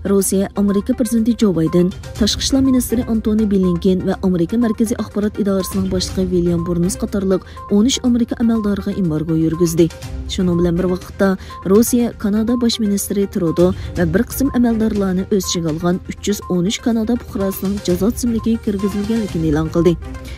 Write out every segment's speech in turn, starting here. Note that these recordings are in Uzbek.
Rossiya Amerika prezidenti Joe Biden, Tashqi ishlar ministri Antony Blinken va Amerika Markaziy axborot idorasining boshlig'i William Burns qatorliq 13 Amerika amaldoriga embargo yurgizdi. Shuning bilan bir vaqtda Rossiya Kanada bosh ministri Trudeau va bir qism amaldorlarni o'z ichiga olgan 313 Kanada fuqarosining jazo tizimiga kirgizilganligini e'lon qildi.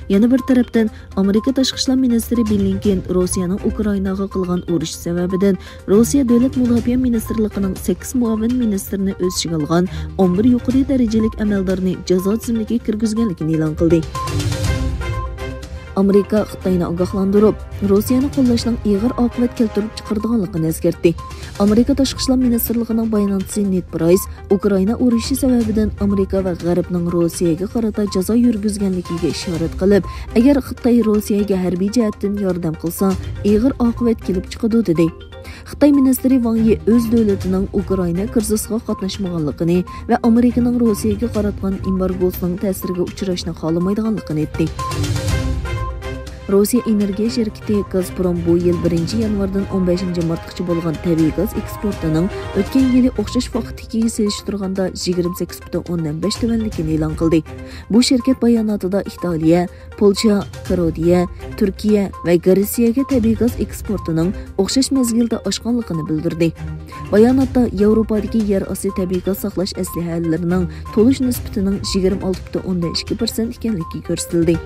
Yana bir tarafdan Amerika Tashqi ishlar ministri Blinken Rossiyaning Ukrainaga qilgan urush sababidan Rossiya davlat mudofaa ministrligining 8 muavin ministrini o'z ichiga olgan 11 yuqori darajalik amaldorni jazo tizimiga kirgizganligini e'lon qildi. Amerika Xitoyni ogohlantirib, Rossiyani qo'llashning ig'ir oqibat keltirib chiqaradiganligini eskartdi. Amerika Tashqi ishlar ministrligining bayonotchisi Ned Price Ukraina urushi sababidan Amerika va G'arbning Rossiyaga qarata jazo yurgizganligiga ishorat qilib, agar Xitoy Rossiyaga harbiy jihatdan yordam qilsa, ig'ir oqibat kelib chiqadi dedi. Xitoy ministri Wang Yi o'z davlatining Ukraina krizisiga qatnashmaganligini va Amerikaning Rossiyaga qaratgan embargosining ta'siriga uchrashni xohlamaydiganligini aytdi. Rossiya energiya şirketi Gazprom bu yil 1 yanvardan 15 martgacha bo'lgan tabiiy gaz eksportining o'tgan yili o'xshash vaqtga solishtirganda 28.5 tuvanligini e'lon qildi. Bu shirkat bayonotida Italiya, Polsha, Kroatiya, Turkiya va Gretsiyaga tabiiy gaz eksportining o'xshash mezgilda oshganligini bildirdi. Bayonotda Yevropadagi yer osti tabiiy gaz saqlash aslihalarining to'lish nisbatining 26.2% ekanligi ko'rsatildi.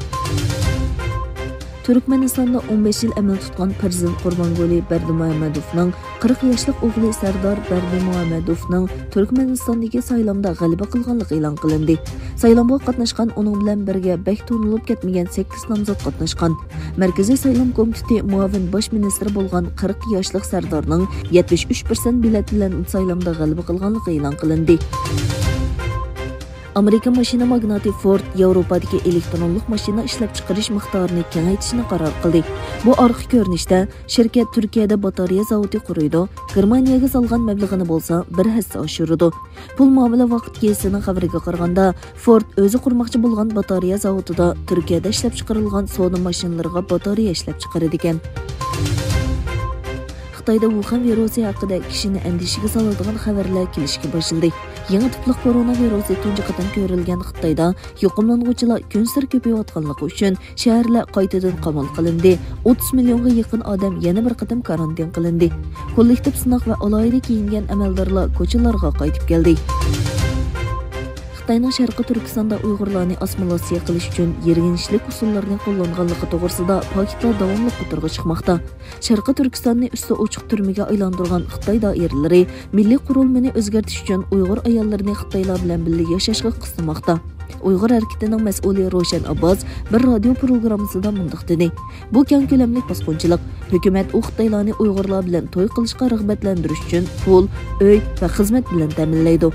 Turkmenistonda 15 yil amal tutgan prezident Qurbonguli Berdimuhamedovning 40 yoshlik o'g'li Sardor Berdimuhamedovning Turkmenistondagi saylovda g'alaba qilganligi e'lon qilindi. Saylovga qatnashgan uning bilan birga bek to'nilib ketmagan 8 nomzod qatnashgan. Markaziy saylov komiteti muavin bosh ministri bo'lgan 40 yoshlik Sardorning 73% bilet bilan saylovda g'alaba qilganligi e'lon qilindi. Amerika mashina magnati Ford Yevropadagi elektronlik mashina ishlab chiqarish miqdorini kengaytirishni qaror qildi. Bu orqa ko'rinishda shirkat Turkiyada batareya zavodi quradi. Germaniyaga solgan mablag'ini bo'lsa, bir hissa oshiradi. Pul muomala vaqt gezitining xabariga qaraganda, Ford o'zi qurmoqchi bo'lgan batareya zavodida Turkiyada ishlab chiqarilgan savdo mashinalariga batareya ishlab chiqaradi ekan. Xitoyda Wuhan virusi haqida kishini andishiga soladigan xabarlar kelishga boshladi. Yangi tipli koronavirusi tunji qatam ko'rilgan Xitoyda yuqumlanuvchilar kun sari ko'payayotganligi uchun shaharlar qaytadan qamal qilindi. 30 millionga yaqin odam yana bir qatam karantin qilindi. Kollektiv sinoq va alohida kiyingan amaldorlar ko'chalarga qaytib keldi. Xitoyning Sharqiy Turkistonda Uyg'urlarni assimilyatsiya qilish uchun yerginishlik usullarini qo'llanganligi to'g'risida faktlar davomli o'tirg'i chiqmoqda. Sharqiy Turkistonni usti ochiq turmaga aylantirgan Xitoy doiralari milliy qurilmani o'zgartirish uchun Uyg'ur ayollarini Xitoylar bilan birga yashashga qistamoqda. Uyg'ur harakatining mas'uli Roshan Abbas bir radio programmasida mundaq dedi. Bu keng ko'lamli bosqinchilik. Hukumat u Xitoylarni Uyg'urlar bilan to'y qilishga rag'batlantirish uchun pul, uy va xizmat bilan ta'minlaydi.